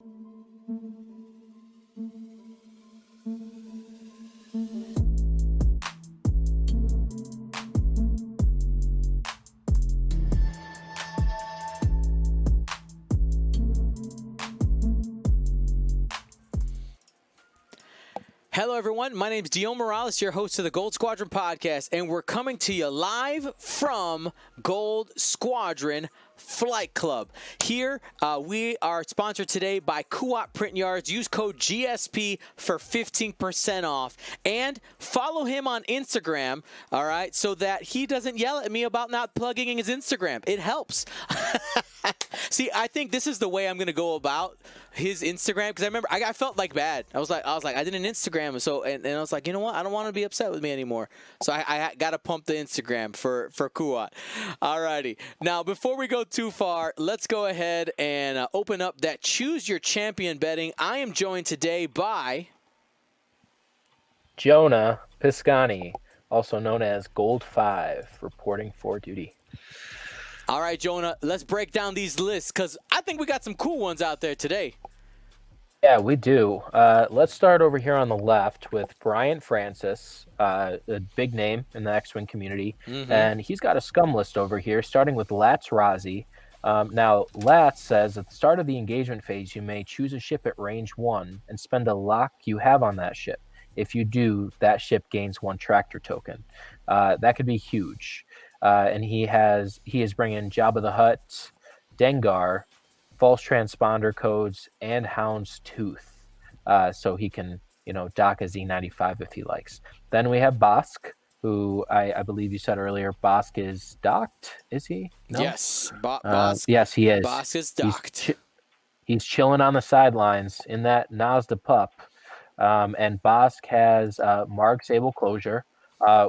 Hello, everyone. My name is Dion Morales, your host of the Gold Squadron podcast, and we're coming to you live from Gold Squadron Flight Club. Here, we are sponsored today by Kuat Print Yards. Use code GSP for 15% off, and follow him on Instagram, all right, so that he doesn't yell at me about not plugging in his Instagram. It helps. See, I think this is the way I'm going to go about his Instagram, because I remember I felt like bad. I was like, I did an Instagram, and I was like, you know what? I don't want to be upset with me anymore. So I got to pump the Instagram for Kuat. Alrighty. Now, before we go too far, let's go ahead and open up that Choose Your Champion betting. I am joined today by Jonah Piscani, also known as Gold 5, reporting for duty. All right, Jonah, let's break down these lists, because I think we got some cool ones out there today. Yeah, we do. Let's start over here on the left with Bryant Francis, a big name in the X-Wing community. Mm-hmm. And he's got a scum list over here, starting with Latz Razi. Now, Latz says at the start of the engagement phase, you may choose a ship at range 1 and spend a lock you have on that ship. If you do, that ship gains 1 tractor token. That could be huge. And he is bringing Jabba the Hutt, Dengar, false transponder codes, and Hound's Tooth, so he can dock a Z95 if he likes. Then we have Bosk, who I believe you said earlier Bosk is docked. Is he? No? Yes, Bosk. Yes, he is. Bosk is docked. He's chilling on the sidelines in that Nazda pup, and Bosk has Marg Sable Closure.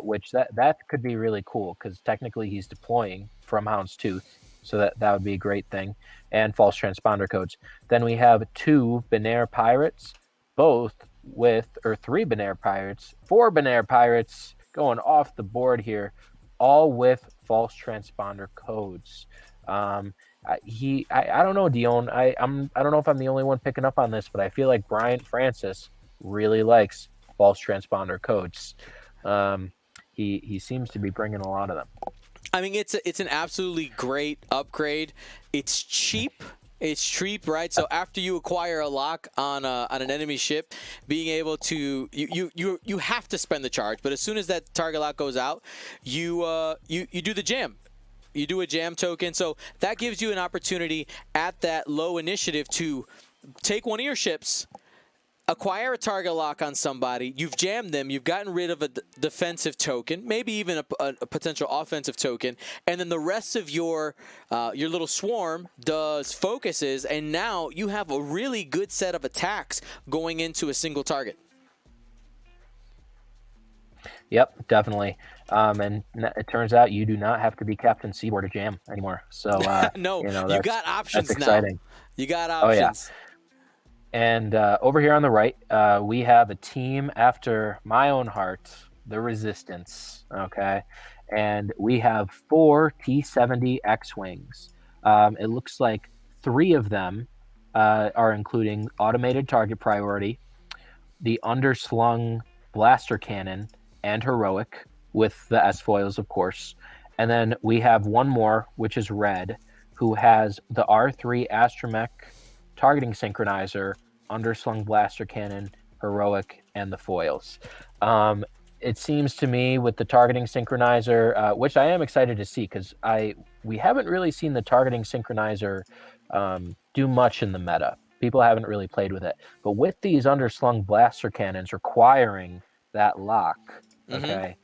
Which that could be really cool, because technically he's deploying from Hound's Tooth, so that would be a great thing, and false transponder codes. Then we have 2 Benair Pirates, or 3 Benair Pirates, 4 Benair Pirates going off the board here, all with false transponder codes. I don't know, Dion. I don't know if I'm the only one picking up on this, but I feel like Bryant Francis really likes false transponder codes. He seems to be bringing a lot of them. I mean, it's an absolutely great upgrade. It's cheap. It's cheap, right? So after you acquire a lock on an enemy ship, being able to you have to spend the charge, but as soon as that target lock goes out, you do the jam. You do a jam token, so that gives you an opportunity at that low initiative to take one of your ships, acquire a target lock on somebody, you've jammed them, you've gotten rid of a defensive token, maybe even a potential offensive token, and then the rest of your little swarm does focuses, and now you have a really good set of attacks going into a single target. Yep, definitely. And it turns out you do not have to be Captain Seaboard to jam anymore. So no, you got options that's now. Exciting. You got options. Oh, yeah. And over here on the right, we have a team after my own heart, the Resistance, okay? And we have 4 T-70 X-Wings. It looks like 3 of them are including automated target priority, the underslung blaster cannon, and heroic, with the S-foils, of course. And then we have one more, which is Red, who has the R3 Astromech targeting synchronizer, underslung blaster cannon, heroic, and the foils. It seems to me with the targeting synchronizer, which I am excited to see, because we haven't really seen the targeting synchronizer do much in the meta. People haven't really played with it. But with these underslung blaster cannons requiring that lock, okay,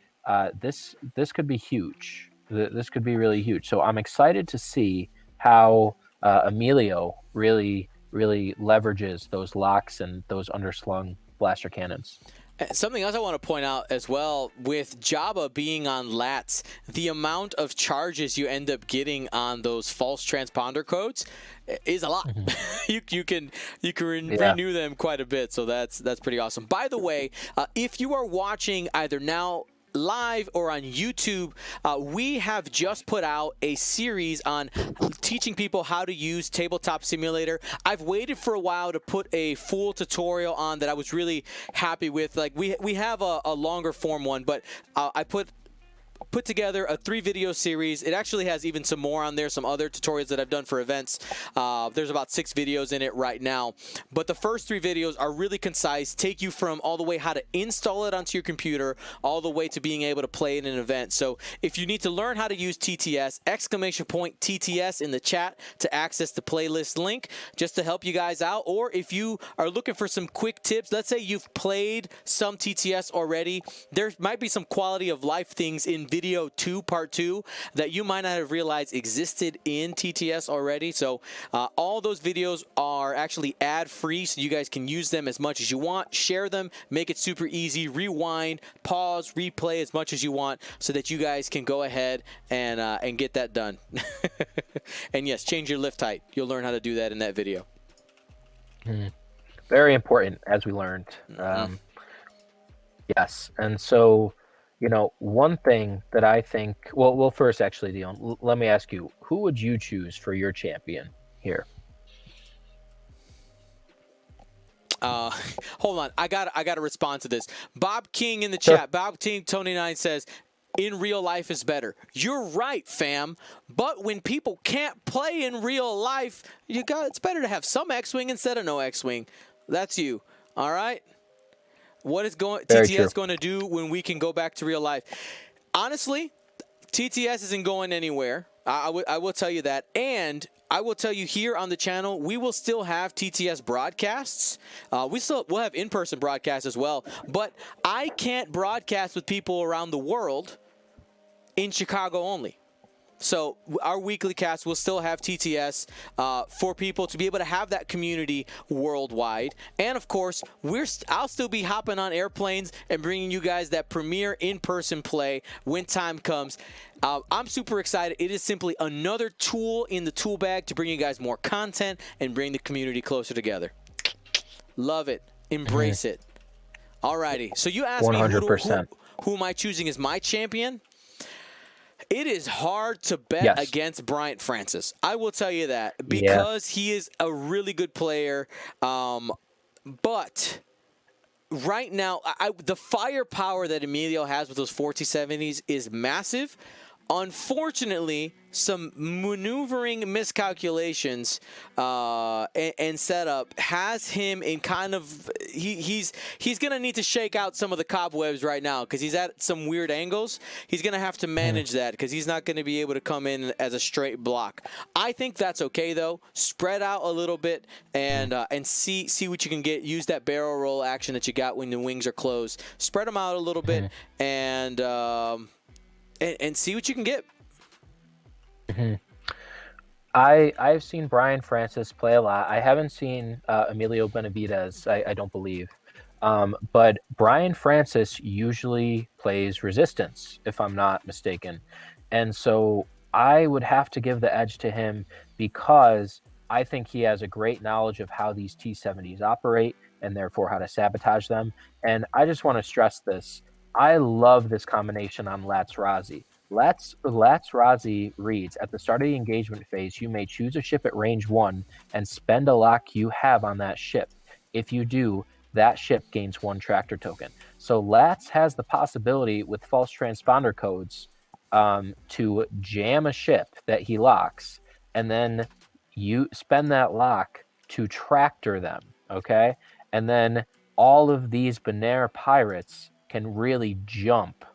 this could be huge. This could be really huge. So I'm excited to see how Emilio really leverages those locks and those underslung blaster cannons. Something else I want to point out as well, with Jabba being on Latz, the amount of charges you end up getting on those false transponder codes is a lot. Mm-hmm. you can renew them quite a bit, so that's pretty awesome. By the way, if you are watching either now live or on YouTube, we have just put out a series on teaching people how to use Tabletop Simulator. I've waited for a while to put a full tutorial on that I was really happy with. Like we have a longer form one, but I put together a 3-video series. It actually has even some more on there, some other tutorials that I've done for events. There's about 6 videos in it right now. But the first 3 videos are really concise, take you from all the way how to install it onto your computer, all the way to being able to play in an event. So if you need to learn how to use TTS, !TTS in the chat to access the playlist link, just to help you guys out. Or if you are looking for some quick tips, let's say you've played some TTS already, there might be some quality of life things in video 2, part 2, that you might not have realized existed in TTS already. So all those videos are actually ad-free, so you guys can use them as much as you want, share them, make it super easy, rewind, pause, replay as much as you want, so that you guys can go ahead and get that done. And yes, change your lift height. You'll learn how to do that in that video. Very important, as we learned. Yes, and so, you know, one thing that I think, well, first, actually, Dion, let me ask you, who would you choose for your champion here? Hold on, I gotta respond to this. Bob King in the chat. Bob King Tony9 says, in real life is better. You're right, fam. But when people can't play in real life, it's better to have some X-Wing instead of no X-Wing. That's you. All right? What is TTS going to do when we can go back to real life? Honestly, TTS isn't going anywhere. I will tell you that. And I will tell you here on the channel, we will still have TTS broadcasts. We'll have in-person broadcasts as well. But I can't broadcast with people around the world in Chicago only. So our weekly cast will still have TTS for people to be able to have that community worldwide. And of course, I'll still be hopping on airplanes and bringing you guys that premier in-person play when time comes. I'm super excited. It is simply another tool in the tool bag to bring you guys more content and bring the community closer together. Love it. Embrace it. Alrighty. So you asked 100%. Me who am I choosing as my champion? It is hard to bet against Bryant Francis. I will tell you that, because he is a really good player. But right now, the firepower that Emilio has with those 4070s is massive. Unfortunately, some maneuvering miscalculations and setup has him in kind of he's going to need to shake out some of the cobwebs right now, because he's at some weird angles. He's going to have to manage that, because he's not going to be able to come in as a straight block. I think that's okay though. Spread out a little bit and see what you can get. Use that barrel roll action that you got when the wings are closed. Spread them out a little bit and see what you can get. I've seen Bryant Francis play a lot. I haven't seen Emilio Benavides, I don't believe. But Bryant Francis usually plays Resistance, if I'm not mistaken. And so I would have to give the edge to him, because I think he has a great knowledge of how these T-70s operate, and therefore how to sabotage them. And I just want to stress this. I love this combination on Lats Razi. Lats Razi reads, at the start of the engagement phase, you may choose a ship at range 1 and spend a lock you have on that ship. If you do, that ship gains 1 tractor token. So Lats has the possibility with false transponder codes to jam a ship that he locks, and then you spend that lock to tractor them, okay? And then all of these Benair pirates can really jump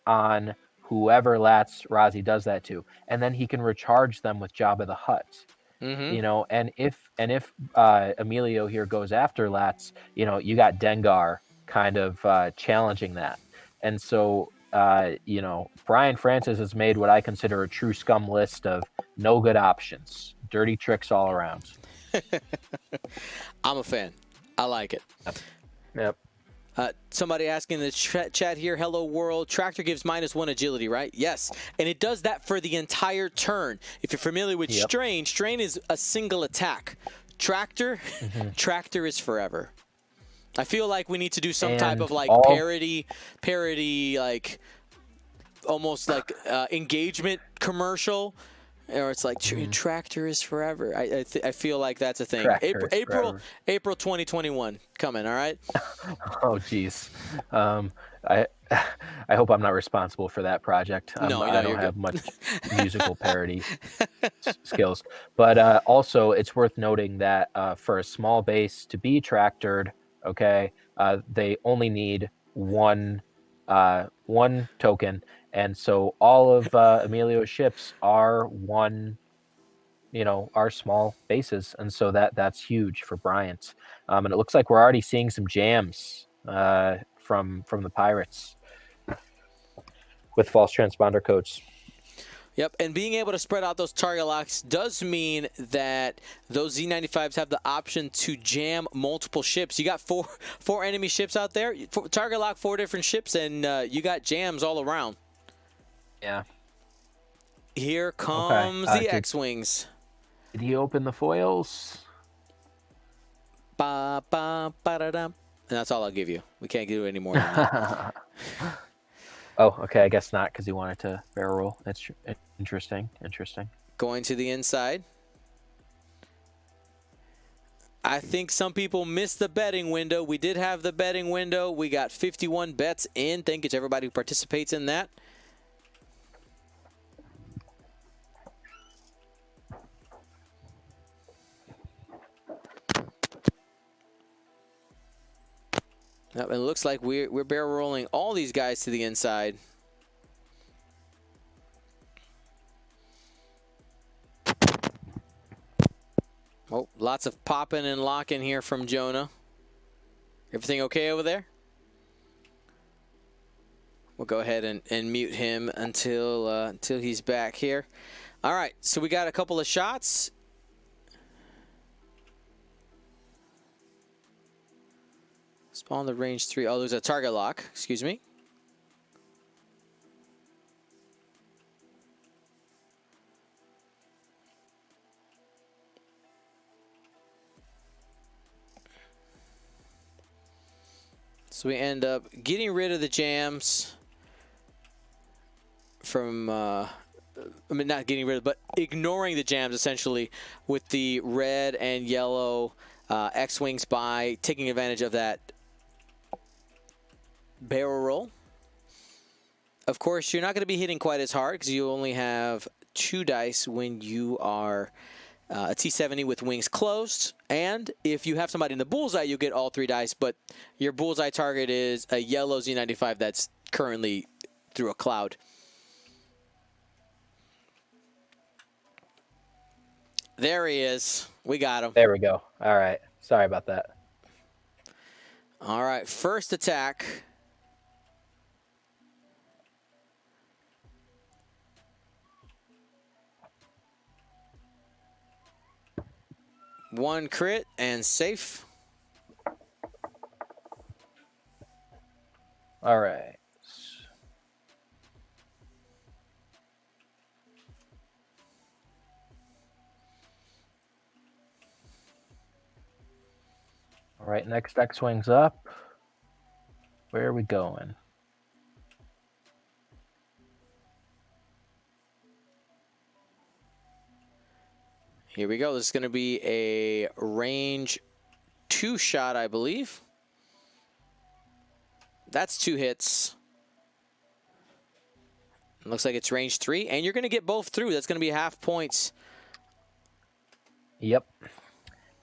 on whoever Lats Razi does that to, and then he can recharge them with Jabba the Hutt. You know, and if Emilio here goes after Lats, you know, you got Dengar kind of challenging that. And so you know, Bryant Francis has made what I consider a true scum list of no good options, dirty tricks all around. I'm a fan. I like it. Yep. Somebody asking in the chat here, hello world, tractor gives -1 agility, right? Yes, and it does that for the entire turn. If you're familiar with strain is a single attack. Tractor is forever. I feel like we need to do some type of like parody like almost like engagement commercial, or it's like tractor is forever. I feel like that's a thing. Tractor is April forever. April 2021 coming. All right. Oh, geez. I I hope I'm not responsible for that project. No, I don't you're have good. much musical parody skills. But also, it's worth noting that for a small base to be tractored, okay, they only need one token, and so all of Emilio's ships are one. Are small bases, and so that's huge for Bryant. And it looks like we're already seeing some jams from the Pirates with false transponder codes. Yep, and being able to spread out those target locks does mean that those Z95s have the option to jam multiple ships. You got four enemy ships out there, target lock 4 different ships, and you got jams all around. Yeah. Here comes the X-Wings. Did he open the foils? Ba, ba, ba, da, da. And that's all I'll give you. We can't do any more than that. Oh, okay. I guess not, because he wanted to barrel roll. That's interesting. Going to the inside. I think some people missed the betting window. We did have the betting window. We got 51 bets in. Thank you to everybody who participates in that. Yep, it looks like we're barrel rolling all these guys to the inside. Oh, lots of popping and locking here from Jonah. Everything okay over there? We'll go ahead and mute him until he's back here. All right, so we got a couple of shots. Spawn the range 3. Oh, there's a target lock. Excuse me. So we end up getting rid of the jams from, I mean, not getting rid of, but ignoring the jams essentially with the red and yellow X-Wings by taking advantage of that barrel roll. Of course, you're not going to be hitting quite as hard because you only have 2 dice when you are a T-70 with wings closed. And if you have somebody in the bullseye, you get all 3 dice, but your bullseye target is a yellow Z95 that's currently through a cloud. There he is. We got him. There we go. All right. Sorry about that. All right. First attack. One crit and safe. All right. All right, next X-Wing's up. Where are we going? Here we go. This is going to be a range 2 shot, I believe. That's 2 hits. It looks like it's range 3, and you're going to get both through. That's going to be half points. Yep.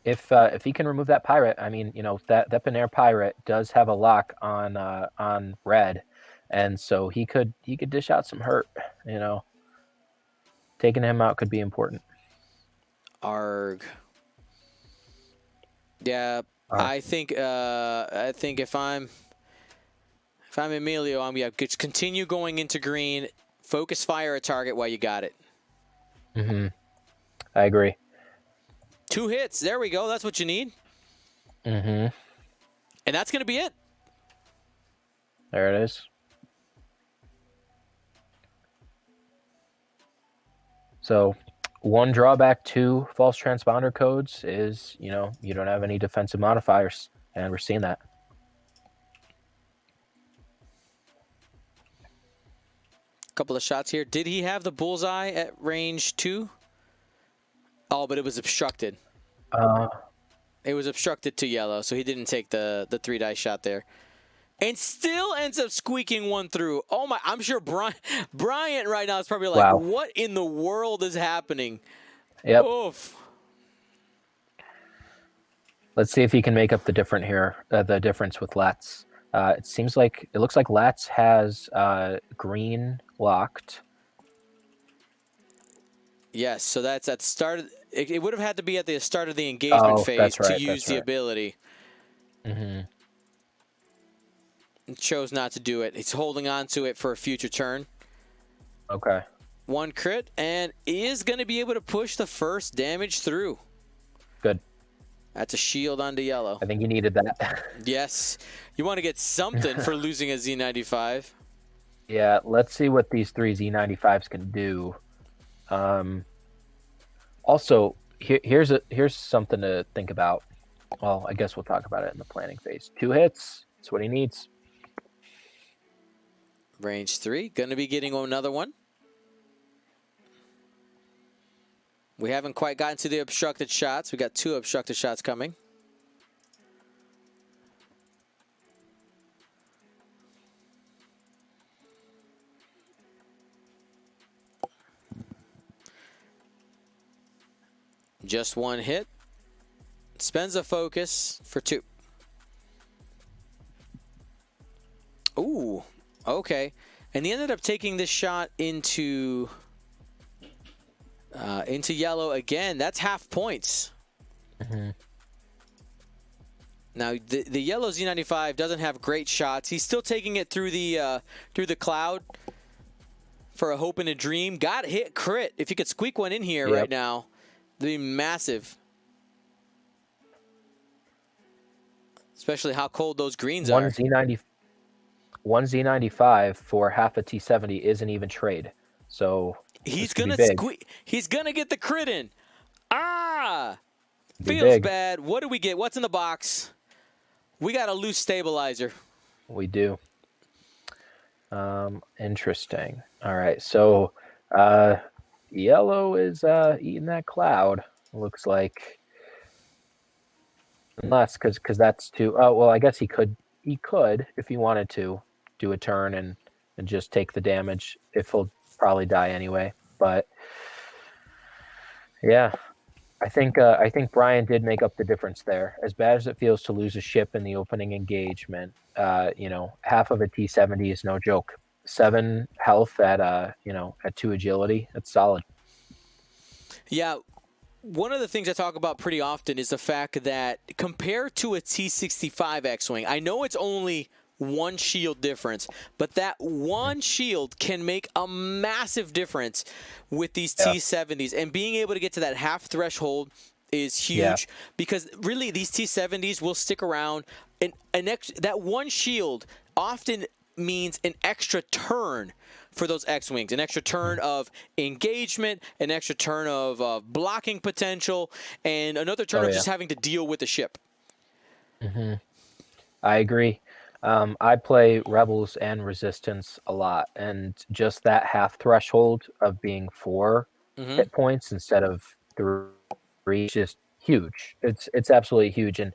If he can remove that pirate, I mean, that Bonaire pirate does have a lock on red, and so he could dish out some hurt. Taking him out could be important. Arg. Yeah, I think if I'm Emilio, I'm just continue going into green, focus fire a target while you got it. Mm-hmm. I agree. 2 hits. There we go. That's what you need. Mm-hmm. And that's going to be it. There it is. So, one drawback to false transponder codes is, you don't have any defensive modifiers, and we're seeing that. couple of shots here. Did he have the bullseye at range 2? Oh, but it was obstructed. It was obstructed to yellow, so he didn't take the 3-die shot there. And still ends up squeaking one through. Oh, my. I'm sure Bryant right now is probably like, wow. What in the world is happening? Yep. Oof. Let's see if he can make up the difference with Latz. It looks like Latz has green locked. Yes, so that's at the start. It would have had to be at the start of the engagement phase to use the ability. Mm-hmm. Chose not to do it. He's holding on to it for a future turn. Okay. 1 crit, and is going to be able to push the first damage through. Good. That's a shield onto yellow. I think you needed that. Yes. You want to get something for losing a Z95. Yeah, let's see what these 3 Z95s can do. Also, here's something to think about. Well, I guess we'll talk about it in the planning phase. 2 hits. That's what he needs. Range 3. Going to be getting another one. We haven't quite gotten to the obstructed shots. We got 2 obstructed shots coming. Just 1 hit. Spends a focus for 2. Ooh, okay. And he ended up taking this shot into yellow again. That's half points. Mm-hmm. Now the yellow Z95 doesn't have great shots. He's still taking it through the cloud for a hope and a dream. Got hit crit. If you could squeak one in here right now, it'd be massive. Especially how cold those greens are. One Z95 for half a T70 is an even trade. So he's gonna get the crit in. Feels bad. What do we get? What's in the box? We got a loose stabilizer. We do. Interesting. All right. So yellow is eating that cloud. Looks like. Unless because that's too. Oh well, I guess he could if he wanted to do a turn and just take the damage. If he'll probably die anyway. But yeah, I think Bryant did make up the difference there. As bad as it feels to lose a ship in the opening engagement, half of a T70 is no joke. 7 health at 2 agility. That's solid. Yeah. One of the things I talk about pretty often is the fact that compared to a T65 X-Wing, I know it's only 1 shield difference, but that 1 shield can make a massive difference with these T70s. And being able to get to that half threshold is huge because really these T70s will stick around. That 1 shield often means an extra turn for those X-Wings, an extra turn of engagement, an extra turn of blocking potential, and another turn of just having to deal with the ship. Mm-hmm. I agree. I play Rebels and Resistance a lot, and just that half threshold of being 4 hit points instead of 3 is just huge. It's absolutely huge, and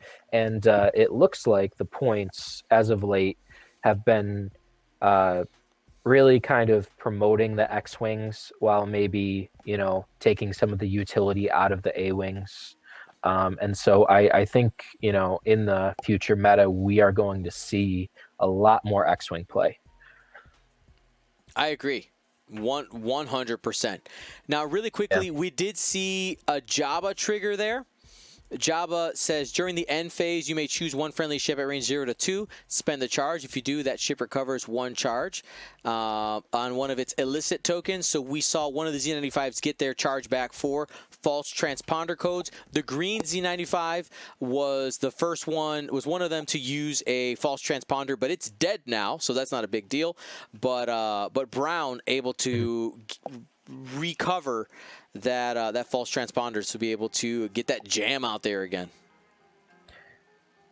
it looks like the points as of late have been really kind of promoting the X-Wings while maybe, taking some of the utility out of the A-Wings. And so I think, in the future meta, we are going to see a lot more X-Wing play. I agree. 100%. Now, really quickly, we did see a Jabba trigger there. Jabba says, during the end phase, you may choose 1 friendly ship at range 0 to 2. Spend the charge. If you do, that ship recovers 1 charge on one of its illicit tokens. So we saw one of the Z95s get their charge back for false transponder codes. The green Z95 was the first one, was one of them to use a false transponder, but it's dead now, so that's not a big deal. But Brown able to recover that false transponder to be able to get that jam out there again.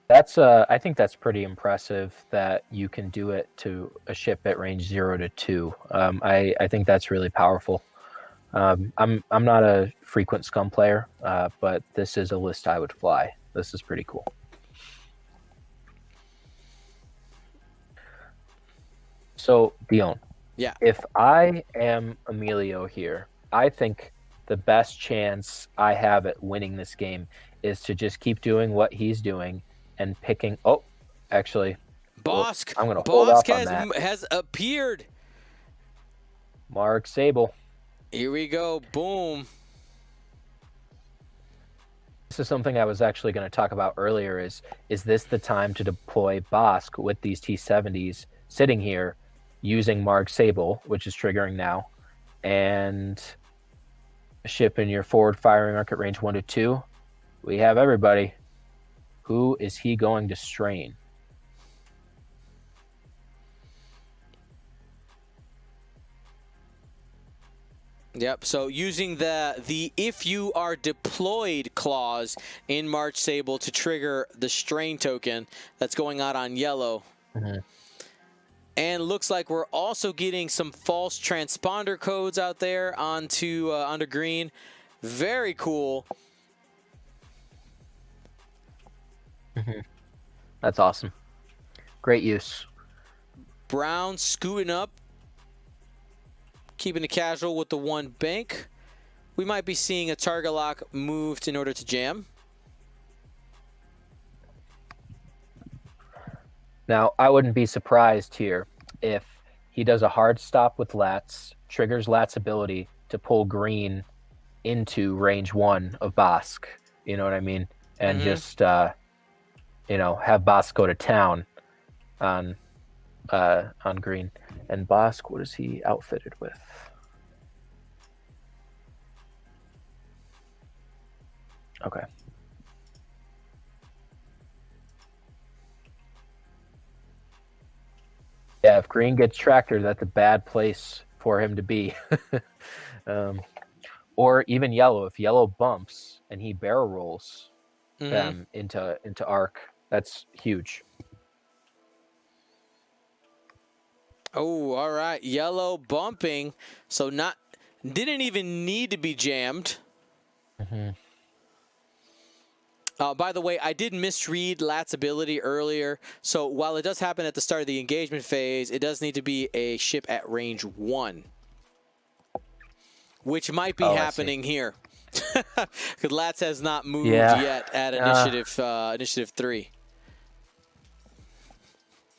That's I think that's pretty impressive that you can do it to a ship at range 0 to 2. I think that's really powerful. I'm not a frequent scum player, but this is a list I would fly. This is pretty cool. So Dion, Yeah. if I am Emilio here, I think the best chance I have at winning this game is to just keep doing what he's doing and picking. Oh, actually, Bosk. I'm going to hold Bosk off on that. has appeared. Mark Sable. Here we go. Boom. This is something I was actually going to talk about earlier. Is this the time to deploy Bosk with these T-70s sitting here using Mark Sable, which is triggering now, and a ship in your forward firing arc at range 1 to 2? We have everybody. Who is he going to strain? Yep. So using the if you are deployed clause in March Sable to trigger the strain token that's going out on yellow. Mm-hmm. And looks like we're also getting some false transponder codes out there onto green. Very cool. Mm-hmm. That's awesome. Great use. Brown scooting up, keeping it casual with the one bank. We might be seeing a target lock moved in order to jam. Now, I wouldn't be surprised here if he does a hard stop with Lats, triggers Lats' ability to pull green into range 1 of Bosk. You know what I mean? And just, have Bosk go to town on green. And Bosk, what is he outfitted with? Okay. Yeah, if green gets tractor, that's a bad place for him to be. Or even yellow. If yellow bumps and he barrel rolls them into arc, that's huge. Oh, all right. Yellow bumping. So didn't even need to be jammed. Mm-hmm. By the way, I did misread Lat's ability earlier. So while it does happen at the start of the engagement phase, it does need to be a ship at range 1. Which might be happening here. Because Lats has not moved yet at initiative 3.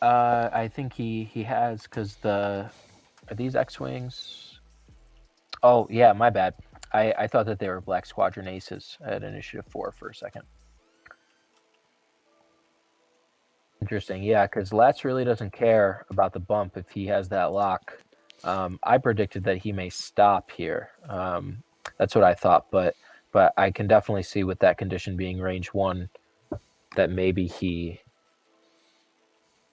I think he has, because are these X-Wings? Oh, yeah, my bad. I thought that they were Black Squadron Aces at initiative 4 for a second. Interesting, yeah, because Lats really doesn't care about the bump if he has that lock. I predicted that he may stop here. That's what I thought, but I can definitely see with that condition being range 1 that maybe he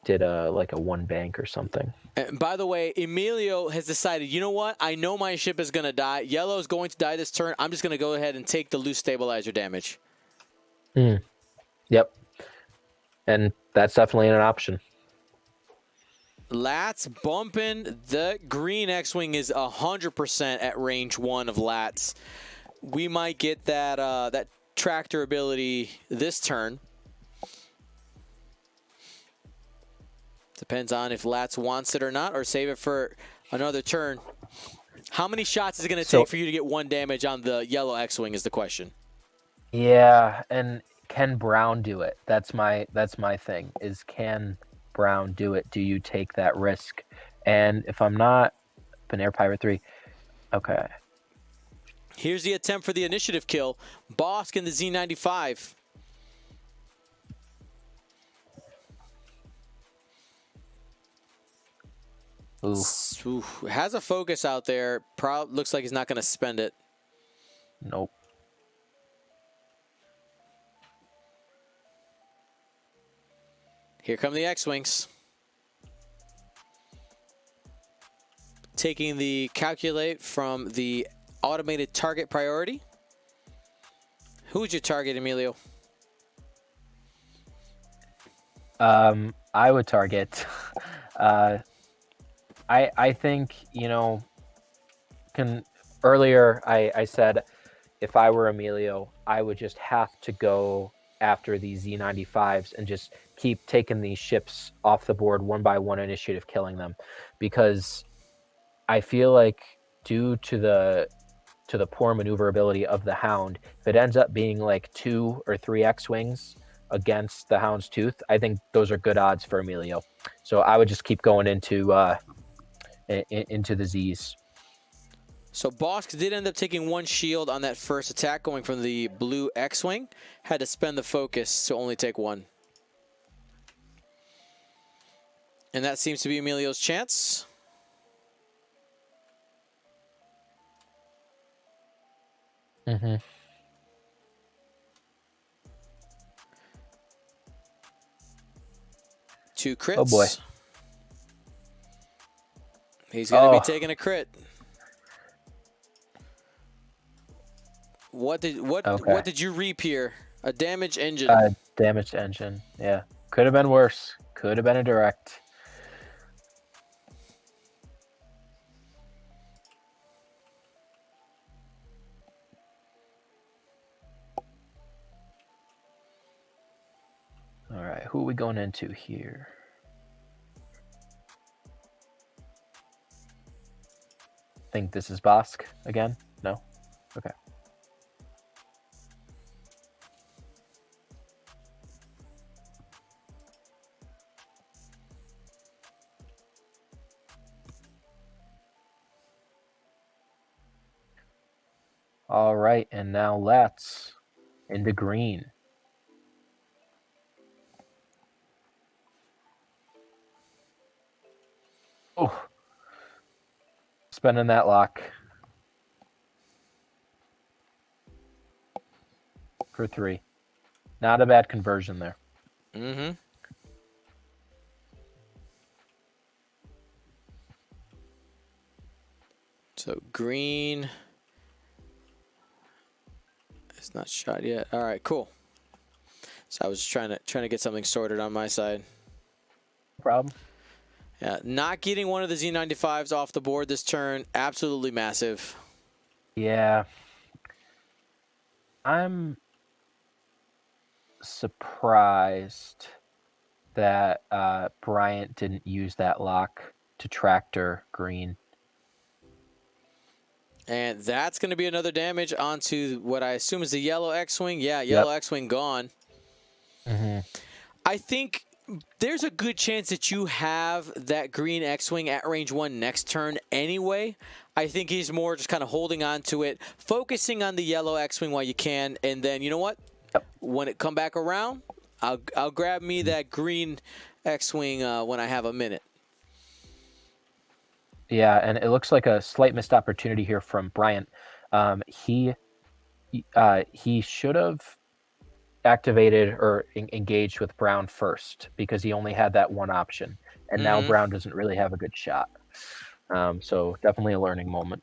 did a one bank or something. And by the way, Emilio has decided, you know what? I know my ship is going to die. Yellow is going to die this turn. I'm just going to go ahead and take the loose stabilizer damage. Yep. And that's definitely an option. Lats bumping. The green X-Wing is 100% at range 1 of Lats. We might get that tractor ability this turn. Depends on if Lats wants it or not, or save it for another turn. How many shots is it going to take for you to get 1 damage on the yellow X-Wing is the question. Yeah, and can Brown do it? That's my thing, is can Brown do it? Do you take that risk? And if I'm not, Benair Pirate 3, okay. Here's the attempt for the initiative kill. Bosk in the Z95. Ooh. Has a focus out there. Looks like he's not going to spend it. Nope. Here come the X-Wings. Taking the calculate from the automated target priority. Who's your target, Emilio? I would target. I think, earlier I said if I were Emilio, I would just have to go after these Z95s and just keep taking these ships off the board one by one, initiative killing them, because I feel like due to the poor maneuverability of the Hound, if it ends up being like 2 or 3 X-wings against the Hound's Tooth, I think those are good odds for Emilio. So I would just keep going into the Z's. So Bosk did end up taking 1 shield on that first attack, going from the blue X-wing. Had to spend the focus to only take 1. And that seems to be Emilio's chance. Mm-hmm. 2 crits. Oh boy. He's going to be taking a crit. What did you reap here? A damaged engine. Damaged engine. Yeah. Could have been worse. Could have been a direct. All right, who are we going into here? Think this is Bosk again? No? Okay. All right, and now let's into green. Oh, spending that lock for 3. Not a bad conversion there. Mm-hmm. So green is not shot yet. All right, cool. So I was trying to get something sorted on my side. No problem. Yeah, not getting one of the Z95s off the board this turn, absolutely massive. Yeah. I'm surprised that Bryant didn't use that lock to tractor green. And that's going to be another damage onto what I assume is the yellow X-Wing. Yeah, yellow X-Wing gone. Mm-hmm. I think there's a good chance that you have that green X-Wing at range 1 next turn anyway. I think he's more just kind of holding on to it, focusing on the yellow X-Wing while you can, and then you know what? Yep. When it come back around, I'll grab me that green X-Wing when I have a minute. Yeah, and it looks like a slight missed opportunity here from Bryant. He should have activated or engaged with Brown first, because he only had that one option, and now Brown doesn't really have a good shot. So definitely a learning moment.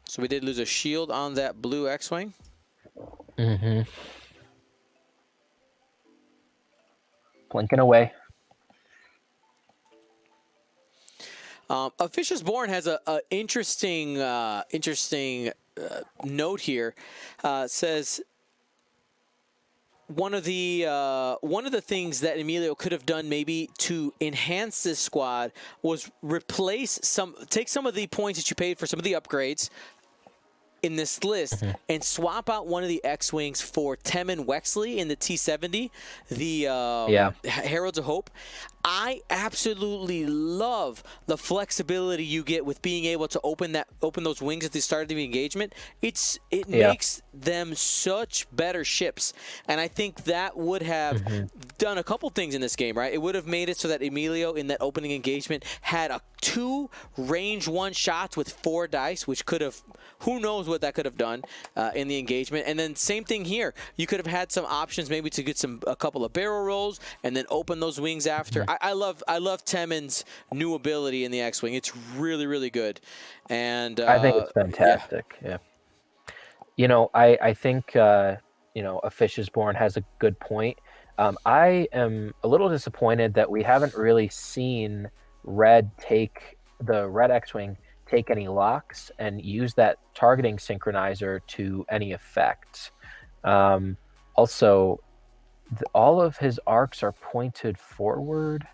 So we did lose a shield on that blue X-Wing. Mm-hmm. Blinking away. A Fish is Born has a interesting note here. Says one of the things that Emilio could have done maybe to enhance this squad was take some of the points that you paid for some of the upgrades in this list and swap out one of the X-Wings for Temin Wexley in the T-70, the Heralds of Hope. I absolutely love the flexibility you get with being able to open those wings at the start of the engagement. It makes them such better ships, and I think that would have done a couple things in this game, right? It would have made it so that Emilio in that opening engagement had 2 range 1 shots with 4 dice, which could have, who knows what that could have done in the engagement. And then same thing here. You could have had some options maybe to get a couple of barrel rolls and then open those wings after. I love Temin's new ability in the X-Wing. It's really, really good. And I think it's fantastic. Yeah. You know, I think A Fish is Born has a good point. I am a little disappointed that we haven't really seen Red X-Wing take any locks and use that targeting synchronizer to any effect. Also, all of his arcs are pointed forward.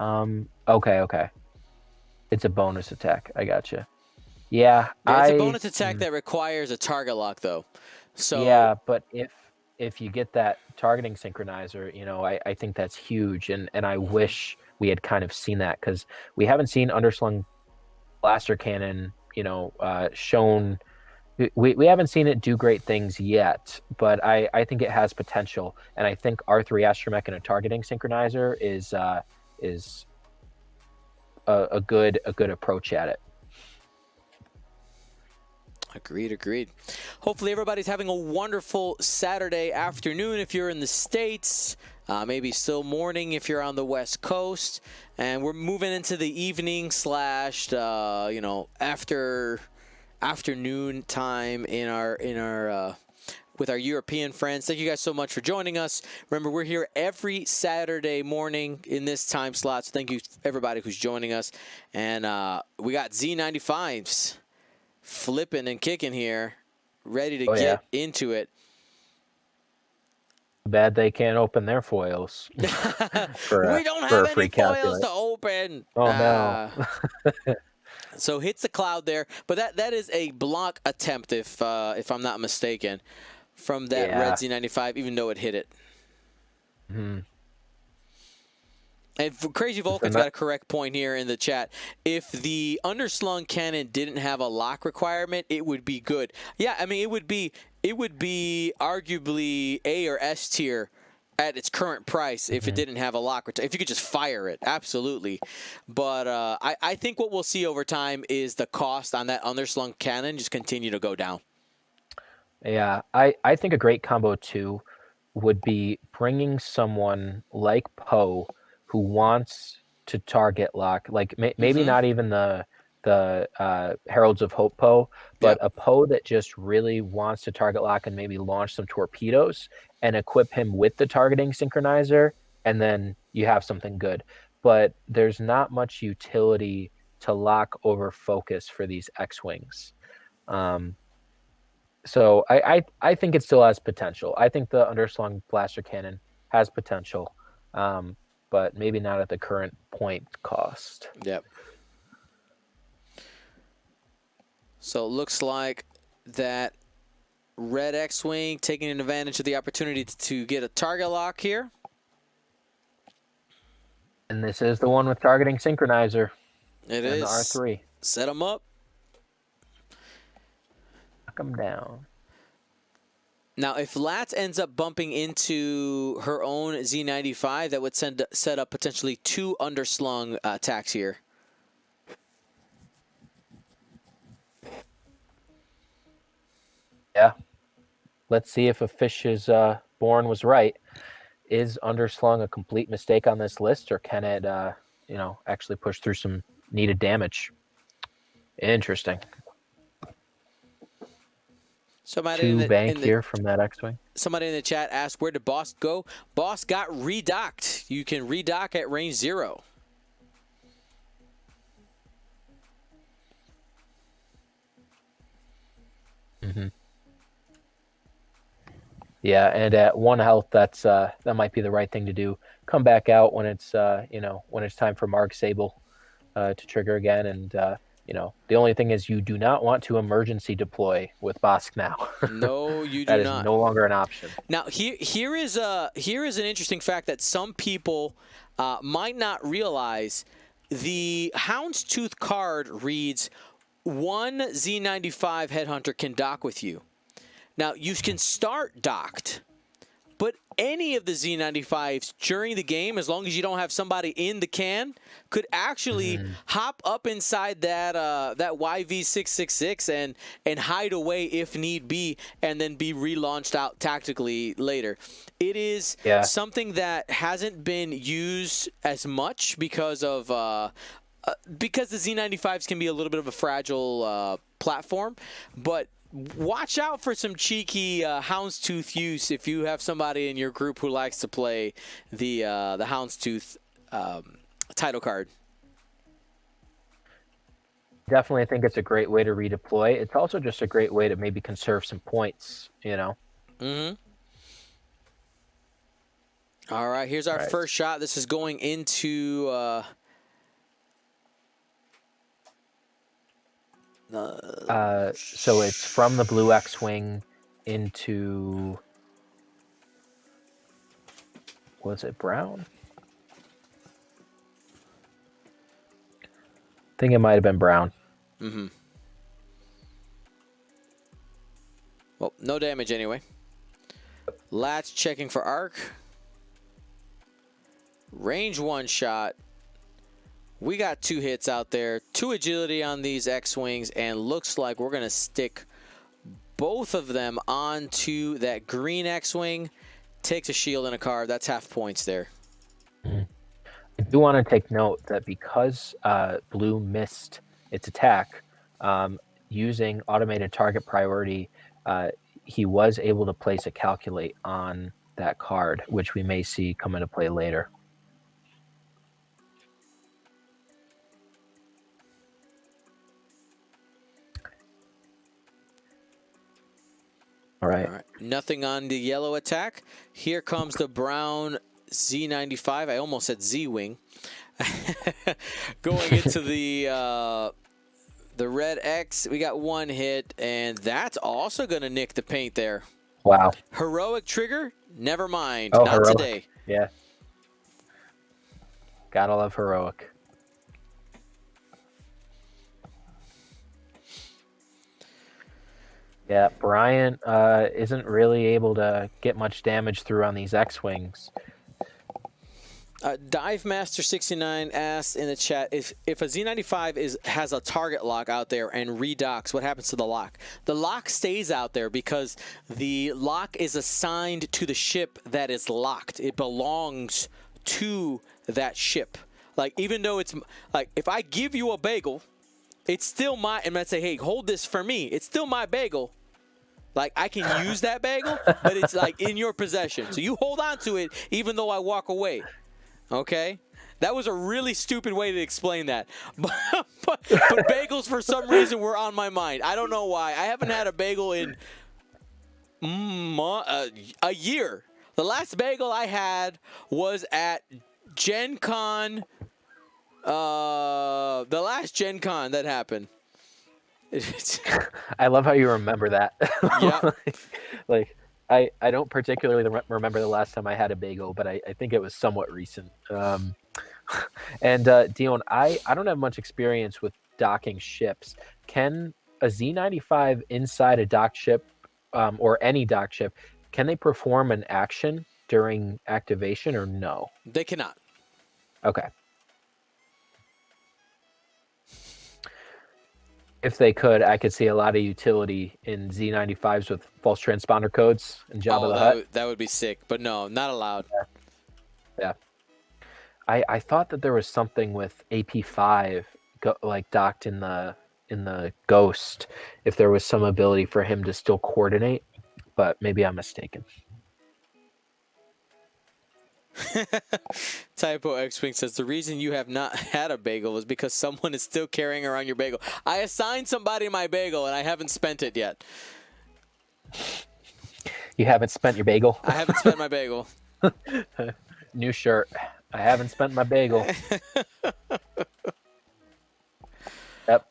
Okay. It's a bonus attack. I gotcha. Yeah, It's a bonus attack that requires a target lock, though. So yeah, but if you get that targeting synchronizer, I think that's huge, and I wish we had kind of seen that, because we haven't seen underslung blaster cannon, shown. We haven't seen it do great things yet, but I think it has potential, and I think R3 Astromech and a targeting synchronizer is a good approach at it. Agreed. Hopefully everybody's having a wonderful Saturday afternoon if you're in the States, maybe still morning if you're on the West Coast, and we're moving into the evening / afternoon time in our with our European friends. Thank you guys so much for joining us. Remember, we're here every Saturday morning in this time slot, so thank you everybody who's joining us. And we got Z95s flipping and kicking here, ready to get into it. Bad they can't open their foils. We don't have any foils to open. Oh no. So hits the cloud there, but that is a block attempt if I'm not mistaken, from that red Z95, even though it hit it. Mm-hmm. And Crazy Vulcan's got a correct point here in the chat. If the underslung cannon didn't have a lock requirement, it would be good. Yeah, I mean, it would be arguably A or S tier at its current price if it didn't have a lock. If you could just fire it, absolutely. But I think what we'll see over time is the cost on that underslung cannon just continue to go down. Yeah, I think a great combo too would be bringing someone like Poe who wants to target lock, like maybe not even the Heralds of Hope Poe, but a Poe that just really wants to target lock and maybe launch some torpedoes and equip him with the targeting synchronizer, and then you have something good. But there's not much utility to lock over focus for these X-Wings. So I think it still has potential. I think the underslung blaster cannon has potential. But maybe not at the current point cost. Yep. So it looks like that red X-Wing taking advantage of the opportunity to get a target lock here. And this is the one with targeting synchronizer. It is. The R3. Set them up. Knock them down. Now, if Latz ends up bumping into her own Z95, that would set up potentially 2 underslung attacks here. Yeah. Let's see if A Fish is Born was right. Is underslung a complete mistake on this list, or can it, actually push through some needed damage? Interesting. Somebody here from that X-Wing. Somebody in the chat asked, where did Boss go? Boss got redocked. You can redock at range 0. Mm-hmm. Yeah, and at 1 health, that might be the right thing to do. Come back out when it's when it's time for Mark Sable to trigger again, and the only thing is you do not want to emergency deploy with Bosk now. No, you do that not. That is no longer an option. Now, here is an interesting fact that some people might not realize. The Houndstooth card reads, 1 Z95 Headhunter can dock with you. Now, you can start docked, but any of the Z95s during the game, as long as you don't have somebody in the can, could actually hop up inside that YV666 and hide away if need be, and then be relaunched out tactically later. It is something that hasn't been used as much because of because the Z95s can be a little bit of a fragile platform, but watch out for some cheeky houndstooth use if you have somebody in your group who likes to play the houndstooth title card. Definitely think it's a great way to redeploy. It's also just a great way to maybe conserve some points, you know? Mm-hmm. All right, here's our first shot. This is going into so it's from the blue X-Wing into, was it brown? I think it might have been brown. Mm-hmm. Well, no damage anyway. Latch checking for arc. Range 1 shot. We got 2 hits out there. 2 agility on these X-Wings, and looks like we're going to stick both of them onto that green X-Wing. Takes a shield and a card. That's half points there. I do want to take note that because blue missed its attack, using automated target priority, he was able to place a calculate on that card, which we may see come into play later. All right. Nothing on the yellow attack. Here comes the brown Z95. I almost said Z-Wing. Going into the red X. We got 1 hit, and that's also going to nick the paint there. Wow. Heroic trigger? Never mind. Oh, Not heroic. today. Yeah. Gotta love heroic. Yeah, Bryant isn't really able to get much damage through on these X-Wings. Dive Master 69 asked in the chat if a Z95 has a target lock out there and redocks, what happens to the lock? The lock stays out there because the lock is assigned to the ship that is locked. It belongs to that ship. Like, even though it's like, if I give you a bagel, it's still my, and I say, hey, hold this for me. It's still my bagel. Like, I can use that bagel, but it's like in your possession. So you hold on to it even though I walk away. Okay? That was a really stupid way to explain that. But bagels, for some reason, were on my mind. I don't know why. I haven't had a bagel in a year. The last bagel I had was at Gen Con. The last Gen Con that happened. I love how you remember that. Yeah. Like, I don't particularly remember the last time I had a bagel, but I think it was somewhat recent. And Dion, I don't have much experience with docking ships. Can a Z95 inside a docked ship, or any docked ship, can they perform an action during activation or no? They cannot. Okay. If they could, I could see a lot of utility in Z95s with false transponder codes and Jabba the Hutt. That would be sick, but no, not allowed. Yeah. I thought that there was something with AP5 like docked in the Ghost, if there was some ability for him to still coordinate, but maybe I'm mistaken. Typo X-Wing says the reason you have not had a bagel is because someone is still carrying around your bagel. I assigned somebody my bagel and I haven't spent it yet. You haven't spent your bagel? I haven't spent my bagel. New shirt. I haven't spent my bagel. Yep.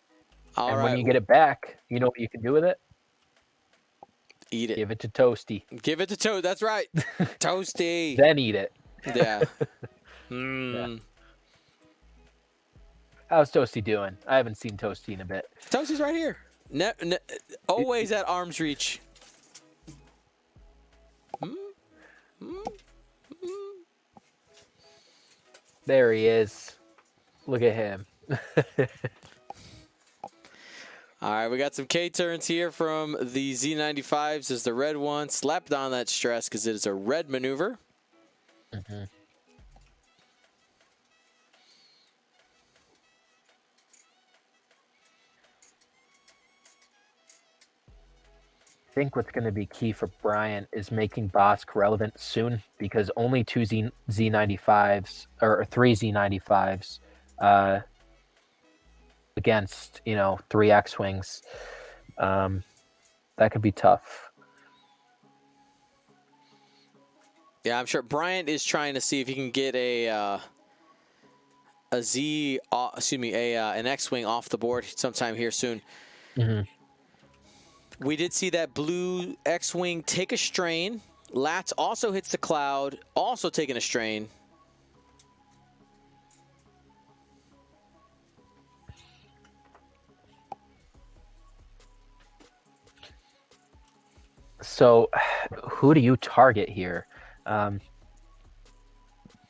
All and right. when you get it back, you know what you can do with it? Eat it. Give it to Toasty. Give it to Toast. That's right. Toasty. Then eat it. Yeah. Yeah. How's Toasty doing? I haven't seen Toasty in a bit. Toasty's right here. Always at arm's reach. There he is. Look at him. All right, we got some K-turns here from the Z95s as the red one. Slapped on that stress because it is a red maneuver. Mm-hmm. think what's going to be key for Bryant is making Bosk relevant soon, because only two Z95s or three Z95s against, three X-Wings. That could be tough. Yeah, I'm sure Bryant is trying to see if he can get an X-Wing off the board sometime here soon. Mm-hmm. We did see that blue X-Wing take a strain. Lats also hits the cloud, also taking a strain. So, who do you target here?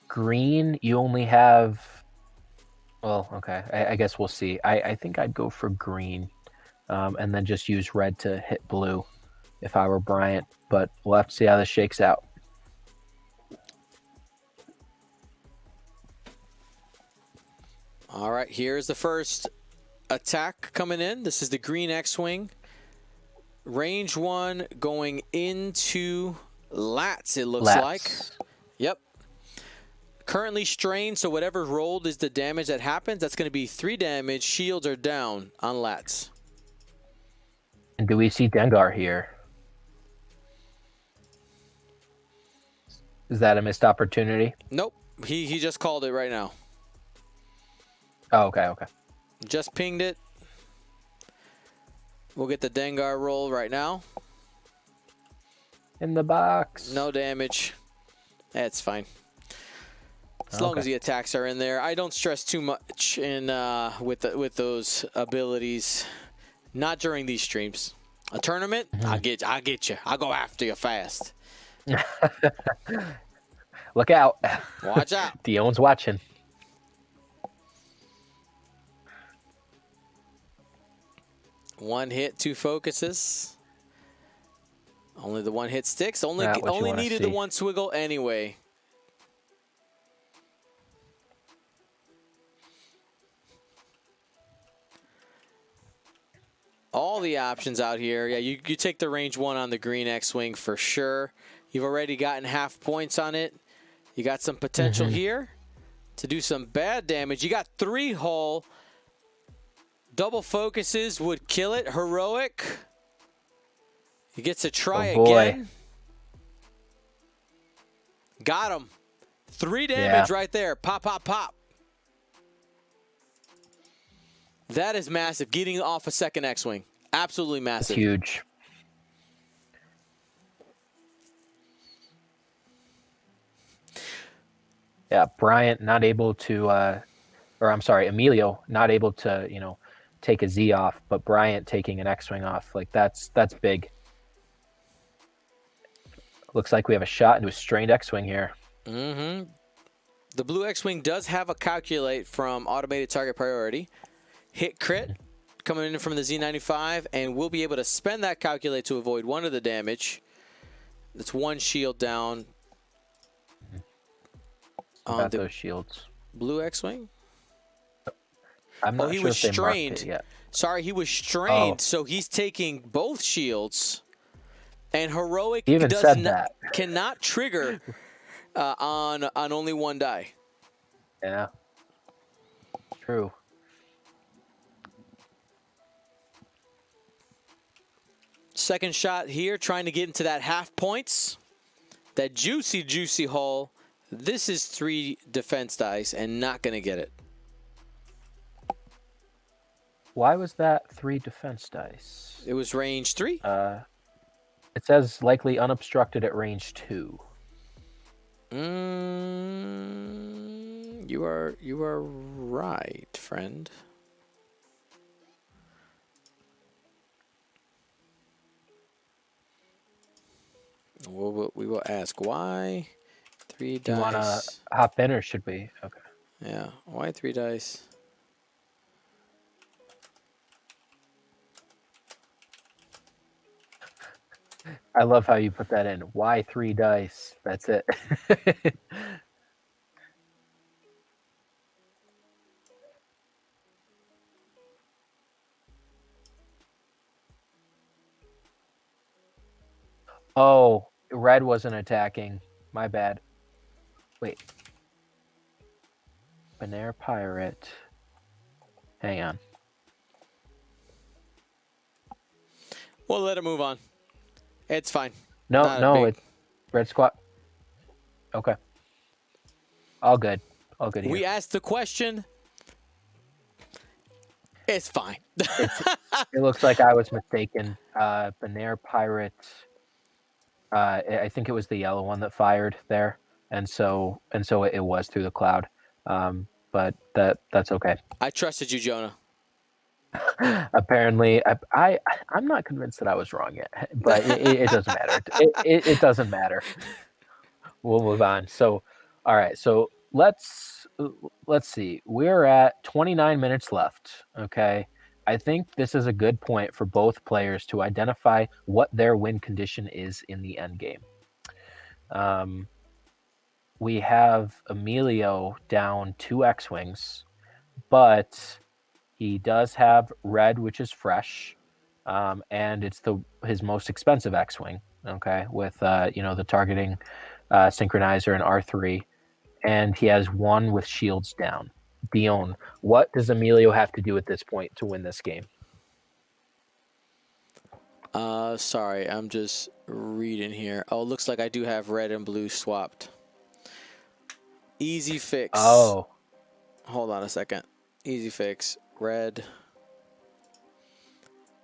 Green, you only have... Well, okay. I guess we'll see. I think I'd go for green, and then just use red to hit blue if I were Bryant. But we'll have to see how this shakes out. All right, here's the first attack coming in. This is the green X-Wing. Range 1 going into Lats, it looks like. Yep. Currently strained, so whatever rolled is the damage that happens. That's going to be 3 damage. Shields are down on Lats. And do we see Dengar here? Is that a missed opportunity? Nope. He just called it right now. Oh, okay. Just pinged it. We'll get the Dengar roll right now. In the box. No damage. That's fine. As long as the attacks are in there. I don't stress too much in with those abilities. Not during these streams. A tournament, I'll get you. I'll go after you fast. Look out. Watch out. Dion's watching. One hit, 2 focuses. Only the one hit sticks. Only needed the one swiggle anyway. All the options out here. Yeah, you take the range 1 on the green X-Wing for sure. You've already gotten half points on it. You got some potential here to do some bad damage. You got 3 hull. Double focuses would kill it. Heroic. He gets to try again. Got him. 3 damage right there. Pop, pop, pop. That is massive. Getting off a second X-Wing. Absolutely massive. It's huge. Yeah, Bryant not able to, Emilio not able to, take a Z off, but Bryant taking an X-Wing off. Like, that's big. Looks like we have a shot into a strained X-Wing here. The blue X-Wing does have a calculate from automated target priority. Hit crit coming in from the Z95, and we'll be able to spend that calculate to avoid 1 of the damage. That's 1 shield down. About those shields. Blue X-Wing? I'm not sure if they marked it yet. Sorry, he was strained, so he's taking both shields. And Heroic He even said that. Cannot trigger on only 1 die. Yeah. True. Second shot here, trying to get into that half points. That juicy, juicy hull. This is 3 defense dice and not going to get it. Why was that 3 defense dice? It was range 3. It says likely unobstructed at range 2. You are right, friend. We will ask why 3 dice. You want to hop in, or should we? Okay. Yeah, why 3 dice? I love how you put that in. Why 3 dice? That's it. Oh, red wasn't attacking. My bad. Wait. Benair Pirate. Hang on. We'll let it move on. It's fine. No, Not a no, big. it's red squad. Okay. All good. All good here. We asked the question. It's fine. It looks like I was mistaken. Benair Pirate. I think it was the yellow one that fired there, and so it was through the cloud. But that's okay. I trusted you, Jonah. Apparently, I'm not convinced that I was wrong yet, but it doesn't matter. It doesn't matter. We'll move on. So, all right. So let's see. We're at 29 minutes left. Okay. I think this is a good point for both players to identify what their win condition is in the end game. We have Emilio down 2 X-Wings, but he does have red, which is fresh, and it's his most expensive X-Wing, okay, with the targeting synchronizer and R3, and he has 1 with shields down. Dion, what does Emilio have to do at this point to win this game? Sorry, I'm just reading here. Oh, it looks like I do have red and blue swapped. Easy fix. Oh. Hold on a second. Easy fix. Red.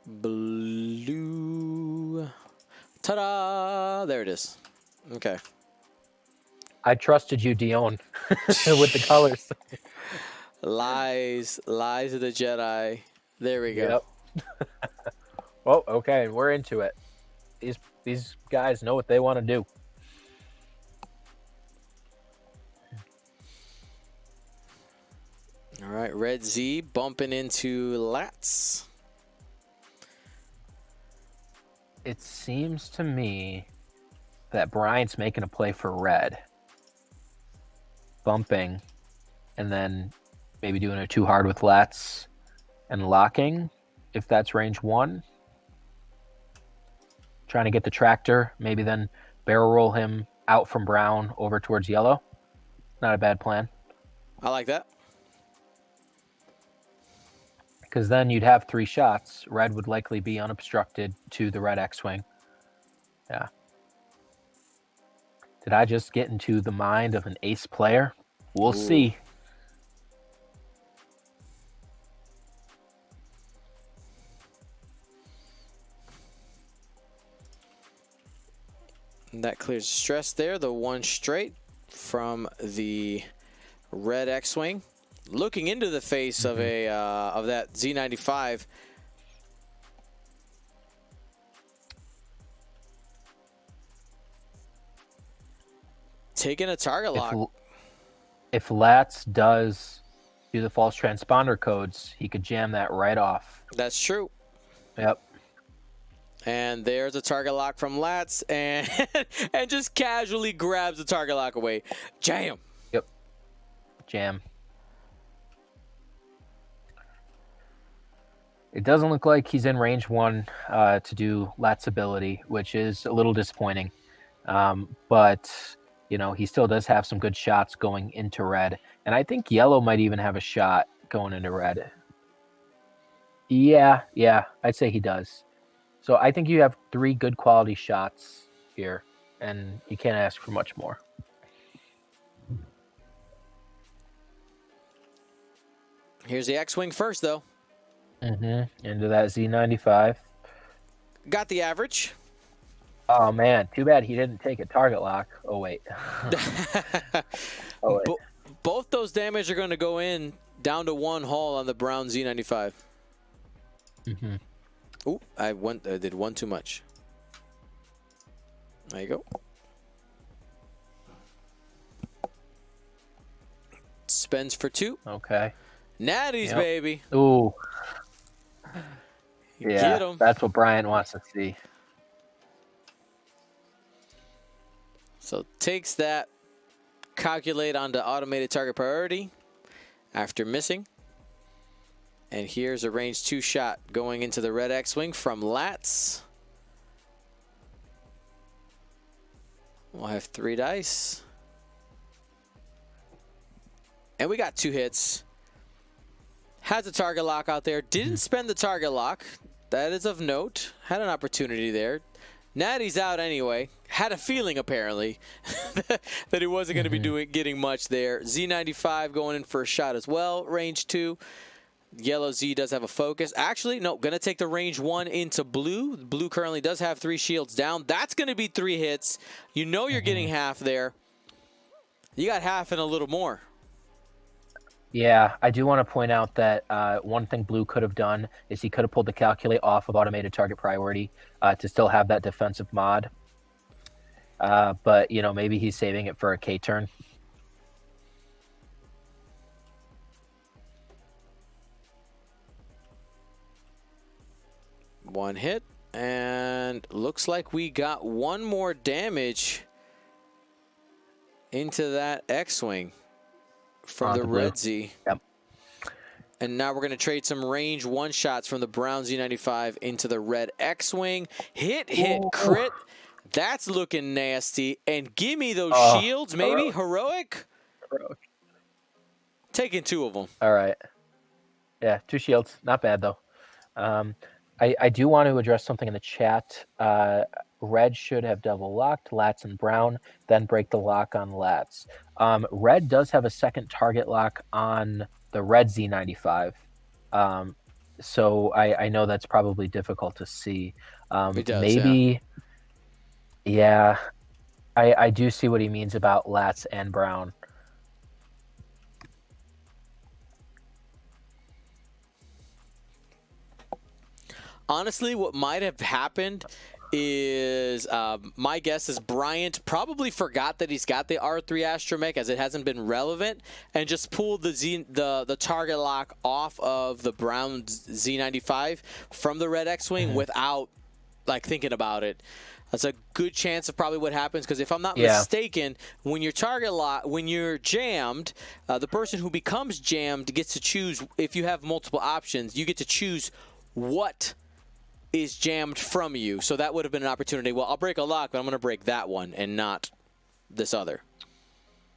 Blue. Ta-da! There it is. Okay. I trusted you, Dion, with the colors. Lies of the Jedi. There we go. Yep. Well, okay, we're into it. These guys know what they want to do. All right, Red Z bumping into Lats. It seems to me that Bryant's making a play for red. Bumping, and then maybe doing it too hard with Lats and locking, if that's range 1. Trying to get the tractor, maybe then barrel roll him out from brown over towards yellow. Not a bad plan. I like that. Because then you'd have 3 shots. Red would likely be unobstructed to the red X-Wing. Yeah. Did I just get into the mind of an ace player? We'll see. And that clears the stress there. The 1 straight from the red X-Wing. Looking into the face of that Z95. Taking a target lock. If Lats does do the false transponder codes, he could jam that right off. That's true. Yep. And there's a target lock from Lats, and and just casually grabs the target lock away. Jam. Yep. Jam. It doesn't look like he's in range 1 to do Lat's ability, which is a little disappointing. But, he still does have some good shots going into red. And I think yellow might even have a shot going into red. Yeah, I'd say he does. So I think you have 3 good quality shots here, and you can't ask for much more. Here's the X-Wing first, though. Into that Z95. Got the average. Oh, man. Too bad he didn't take a target lock. Oh, wait. Both those damage are going to go in down to 1 hull on the brown Z95. Ooh, I did 1 too much. There you go. Spends for 2. Okay. Natties, baby. Ooh. Get 'em. That's what Bryant wants to see. So takes that, calculate onto automated target priority after missing. And here's a range 2 shot going into the red X-Wing from Lats. We'll have 3 dice. And we got 2 hits. Has a target lock out there. Didn't spend the target lock. That is of note. Had an opportunity there. Natty's out anyway. Had a feeling, apparently, that he wasn't going to be getting much there. Z95 going in for a shot as well. Range 2. Yellow Z does have a focus. Actually, no, going to take the range 1 into blue. Blue currently does have 3 shields down. That's going to be 3 hits. You know you're getting half there. You got half and a little more. Yeah, I do want to point out that one thing Blue could have done is he could have pulled the calculate off of automated target priority to still have that defensive mod. But, you know, maybe he's saving it for a K turn. One hit, and looks like we got 1 more damage into that X-Wing from the Red Z. Yep. And now we're going to trade some range 1 shots from the brown Z95 into the red X-Wing. Hit, crit. That's looking nasty. And give me those shields, maybe? Heroic? Taking 2 of them. All right. Yeah, 2 shields. Not bad, though. I do want to address something in the chat. Red should have double locked Lats and Brown, then break the lock on Lats. Red does have a second target lock on the red Z95. So I know that's probably difficult to see. It does, maybe, yeah, I do see what he means about Lats and Brown. Honestly, what might have happened is my guess is Bryant probably forgot that he's got the R3 astromech as it hasn't been relevant, and just pulled the target lock off of the brown Z95 from the red X-Wing without like thinking about it. That's a good chance of probably what happens, because if I'm not mistaken, when you're when you're jammed, the person who becomes jammed gets to choose. If you have multiple options, you get to choose what is jammed from you. So that would have been an opportunity. Well, I'll break a lock, but I'm going to break that one and not this other.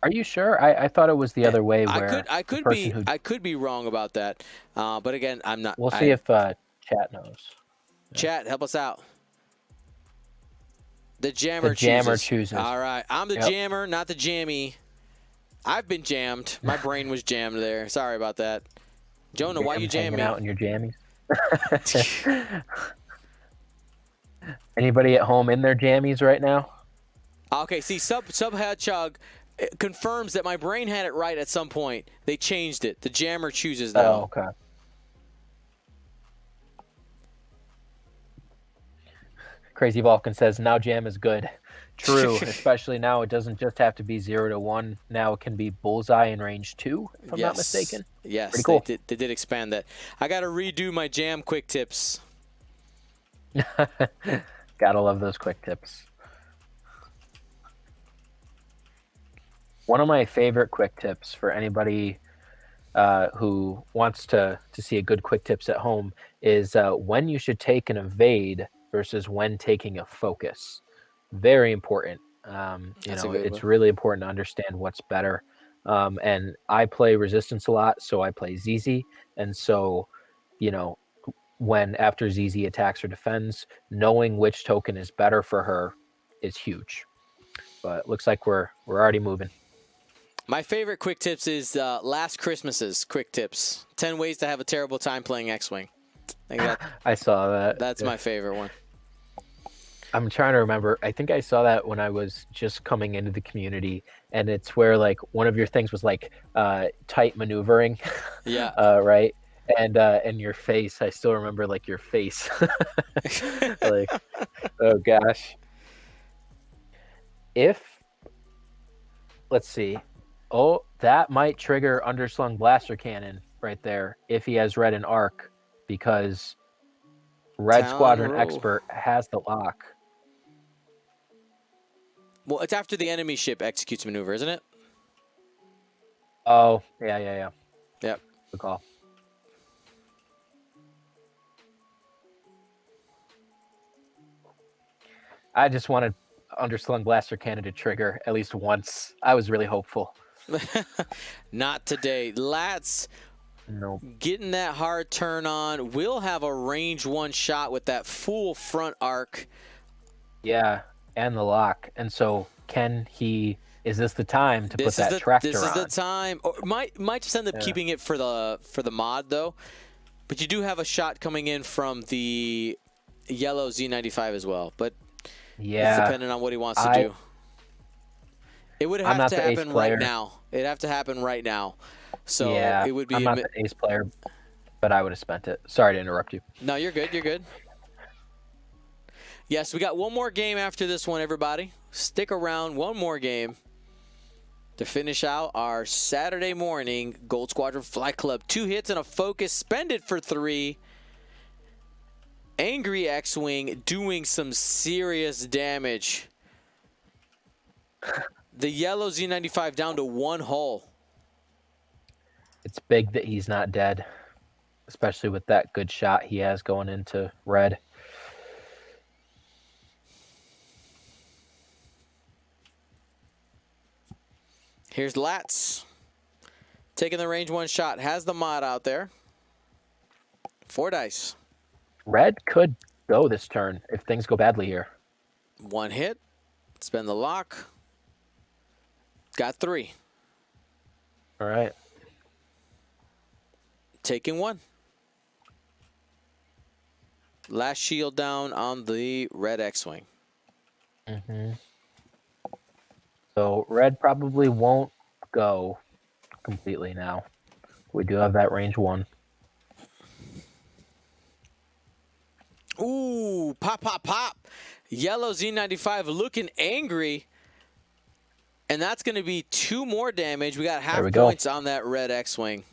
Are you sure? I thought it was the other way. Where I could be wrong about that. But again, I'm not. We'll see if chat knows. Chat, help us out. The jammer chooses. All right, I'm the jammer, not the jammy. I've been jammed. My brain was jammed there. Sorry about that. Jonah, why you jamming me? Out in your jammies. Anybody at home in their jammies right now? Okay, see, Sub Hedgehog confirms that my brain had it right at some point. They changed it. The jammer chooses now. Oh, okay. Crazy Vulcan says, now jam is good. True, especially now it doesn't just have to be 0 to 1. Now it can be bullseye in range 2, if I'm not mistaken. Yes, pretty cool. They did expand that. I got to redo my jam quick tips. Gotta love those quick tips. One of my favorite quick tips for anybody who wants to see a good quick tips at home is when you should take an evade versus when taking a focus. Very important. It's really important to understand what's better. And I play resistance a lot, so I play ZZ. And so, when after ZZ attacks or defends, knowing which token is better for her is huge. But it looks like we're already moving. My favorite quick tips is Last Christmas's quick tips. 10 ways to have a terrible time playing X-Wing. I saw that. That's my favorite one. I'm trying to remember. I think I saw that when I was just coming into the community, and it's where like one of your things was like tight maneuvering. Yeah. Right. And your face. I still remember like your face. Like, oh gosh. Let's see. Oh, that might trigger underslung blaster cannon right there if he has red and arc, because red Squadron expert has the lock. Well, it's after the enemy ship executes maneuver, isn't it? Oh, yeah. Yep. Good call. I just wanted underslung blaster cannon to trigger at least once. I was really hopeful. Not today. Lats Nope. getting that hard turn on. Will have a range 1 shot with that full front arc. Yeah, and the lock. And so is this the time to put that tractor on? This is the time. Or might just end up keeping it for the mod though. But you do have a shot coming in from the yellow Z95 as well. But it's depending on what he wants to do. It would have to happen right now. It'd have to happen right now. So it would be. I'm not the ace player, but I would have spent it. Sorry to interrupt you. No, you're good. You're good. Yes, we got one more game after this one, everybody. Stick around. One more game to finish out our Saturday morning Gold Squadron Flight Club. 2 hits and a focus. Spend it for 3. Angry X-Wing doing some serious damage. The yellow Z95 down to 1 hull. It's big that he's not dead, especially with that good shot he has going into red. Here's Lats taking the range 1 shot. Has the mod out there. 4 dice. Red could go this turn if things go badly here. 1 hit. Spend the lock. Got 3. All right. Taking 1. Last shield down on the red X-Wing. Mm-hmm. So red probably won't go completely now. We do have that range 1. Ooh, pop, pop, pop. Yellow Z95 looking angry. And that's going to be 2 more damage. We got half points on that red X-Wing.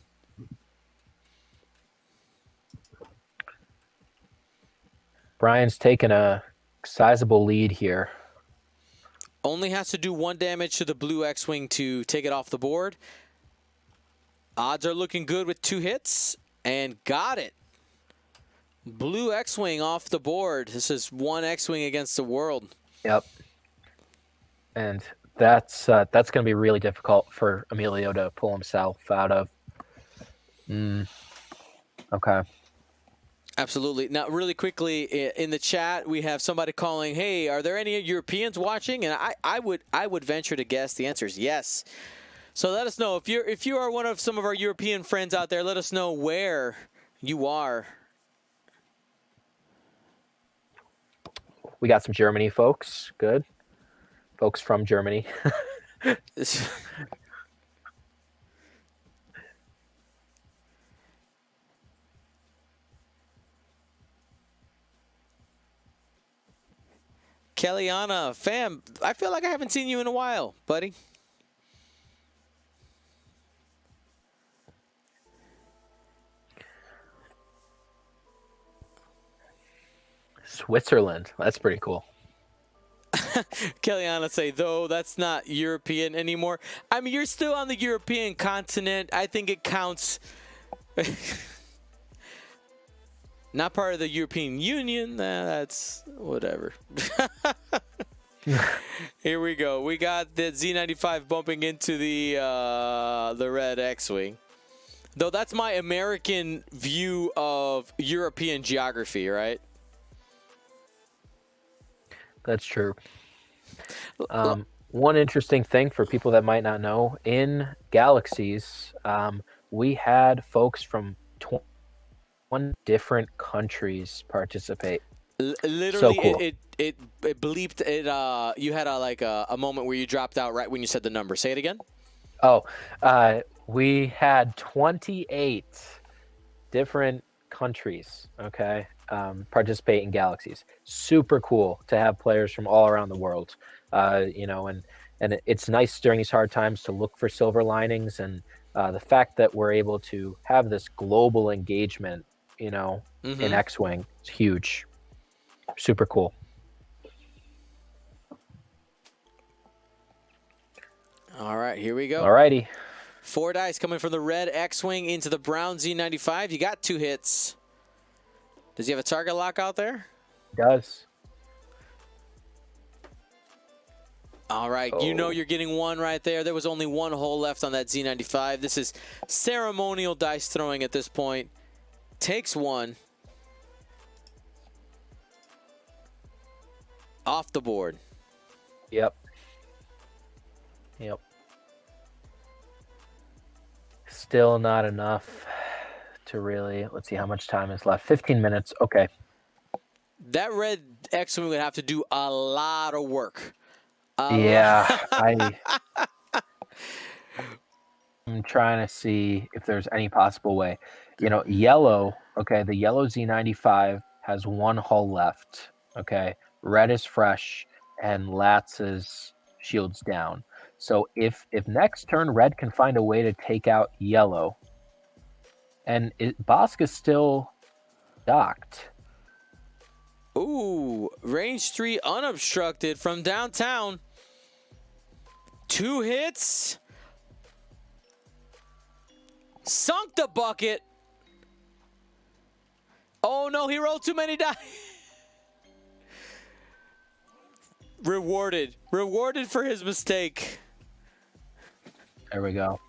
Bryant's taking a sizable lead here. Only has to do 1 damage to the blue X-Wing to take it off the board. Odds are looking good with 2 hits. And got it. Blue X-Wing off the board. This is 1 X-Wing against the world. Yep. And that's going to be really difficult for Emilio to pull himself out of. Okay. Absolutely. Now, really quickly, in the chat, we have somebody calling, hey, are there any Europeans watching? And I would venture to guess the answer is yes. So let us know. If you are one of some of our European friends out there, let us know where you are. We got some Germany folks. Good. Folks from Germany. Kellyanna, fam, I feel like I haven't seen you in a while, buddy. Switzerland. That's pretty cool. Kellyanna say, though, that's not European anymore. I mean, you're still on the European continent. I think it counts. Not part of the European Union. That's whatever. Here we go. We got the Z95 bumping into the red X-Wing. Though that's my American view of European geography, right? That's true. One interesting thing for people that might not know, in Galaxies, we had folks from 21 different countries participate. Literally, so cool. it bleeped it. You had a moment where you dropped out right when you said the number. Say it again. Oh, we had 28 different countries. Okay. Participate in Galaxies. Super cool to have players from all around the world. And it's nice during these hard times to look for silver linings, and the fact that we're able to have this global engagement, in X-Wing is huge. Super cool. All right, here we go. All righty. 4 dice coming from the red X-Wing into the brown Z95. You got 2 hits. Does he have a target lock out there? He does. All right, you know you're getting one right there. There was only one hole left on that Z95. This is ceremonial dice throwing at this point. Takes one. Off the board. Yep. Still not enough to really. Let's see how much time is left. 15 minutes. Okay. That red X-Wing would have to do a lot of work. I'm trying to see if there's any possible way. Yellow, okay, the yellow Z95 has one hull left, okay? Red is fresh, and Latz's shield's down. So if next turn red can find a way to take out yellow, and Bosk is still docked. Ooh, range 3 unobstructed from downtown. 2 hits. Sunk the bucket. Oh no, he rolled too many dice. Rewarded for his mistake. There we go.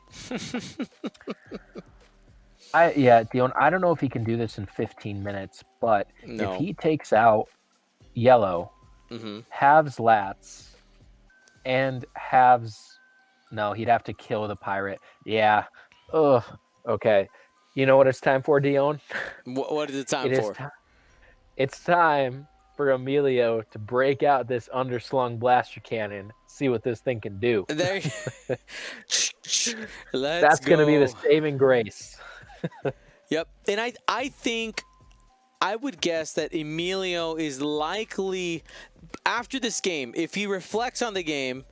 Dion, I don't know if he can do this in 15 minutes, but if he takes out yellow, halves Lats, and halves... No, he'd have to kill the pirate. Yeah. Ugh. Okay. You know what it's time for, Dion? What is it time for? It's time for Emilio to break out this underslung blaster cannon, see what this thing can do. There. That's going to be the saving grace. Yep. And I think I would guess that Emilio is likely, after this game, if he reflects on the game,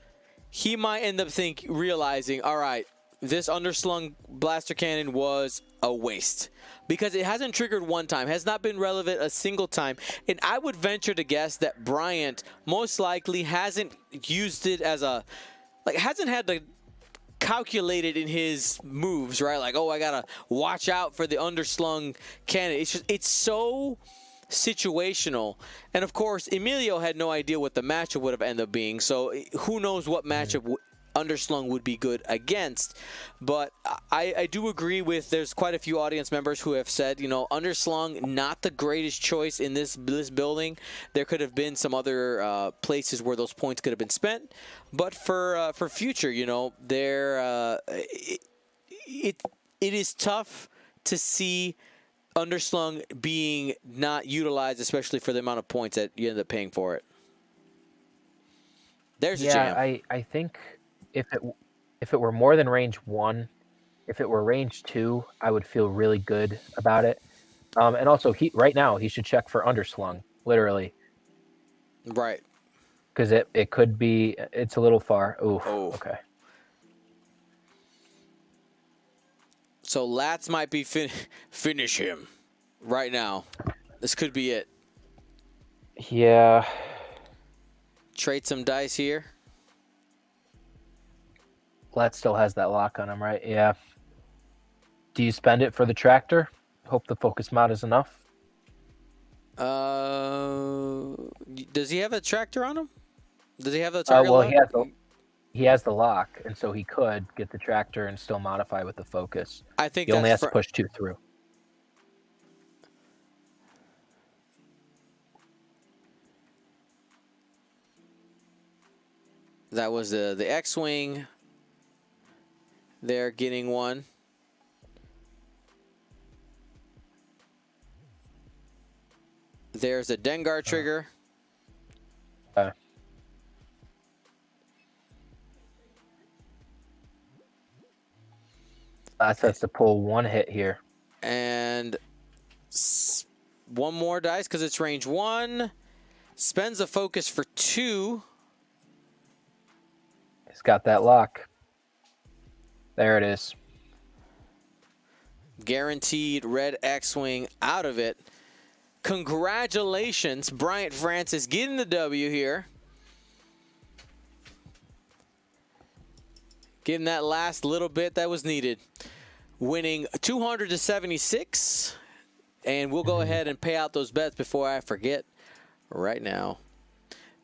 he might end up realizing, all right, this underslung blaster cannon was a waste. Because it hasn't triggered one time, has not been relevant a single time. And I would venture to guess that Bryant most likely hasn't used it as hasn't had to calculate it in his moves, right? Like, oh, I gotta watch out for the underslung cannon. It's so situational. And of course, Emilio had no idea what the matchup would have ended up being. So who knows what matchup underslung would be good against. But I do agree with, there's quite a few audience members who have said, underslung, not the greatest choice in this building. There could have been some other places where those points could have been spent. But for future, it is tough to see underslung being not utilized, especially for the amount of points that you end up paying for it. There's a jam. I think if it were more than range 1, if it were range 2, I would feel really good about it. And also, right now he should check for underslung, literally. Right. Because it could be, it's a little far. Ooh, okay. So Lats might be finish him right now. This could be it. Yeah. Trade some dice here. Lats still has that lock on him, right? Yeah. Do you spend it for the tractor? Hope the focus mod is enough. Does he have a tractor on him? Does he have the target lock? He has the lock, and so he could get the tractor and still modify with the focus. I think he only has to push 2 through. That was the X-Wing. They're getting one. There's a Dengar trigger. That has to pull 1 hit here. And one more dice because it's range 1. Spends a focus for 2. He's got that lock. There it is. Guaranteed red X-Wing out of it. Congratulations, Bryant Francis getting the W here. Getting that last little bit that was needed. Winning 200-76. And we'll go ahead and pay out those bets before I forget right now.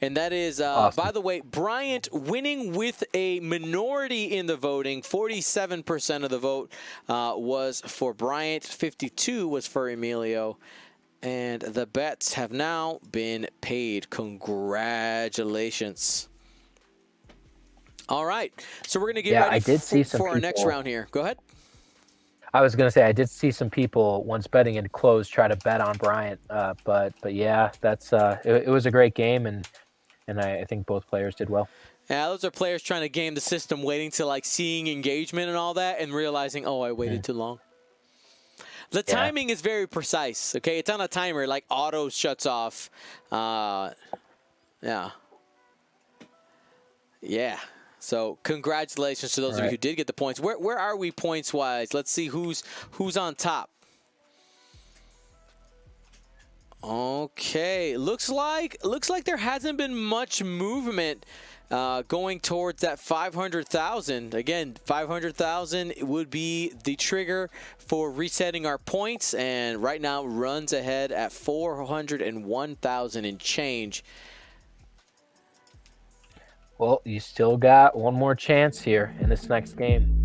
And that is, Awesome. by the way, Bryant winning with a minority in the voting. 47% of the vote was for Bryant. 52 was for Emilio. And the bets have now been paid. Congratulations. All right. So we're going to get ready for our next round here. Go ahead. I was going to say, I did see some people, once betting had closed, try to bet on Bryant. But yeah, that's it was a great game, and I think both players did well. Yeah, those are players trying to game the system, waiting to like seeing engagement and all that, and realizing, oh, I waited too long. The timing is very precise. Okay, it's on a timer, like auto shuts off. Yeah. So congratulations to those of you who did get the points. Where are we points wise? Let's see who's on top. Okay, looks like there hasn't been much movement going towards that 500,000. Again, 500,000 would be the trigger for resetting our points, and right now runs ahead at 401,000 and change. Well, you still got one more chance here in this next game.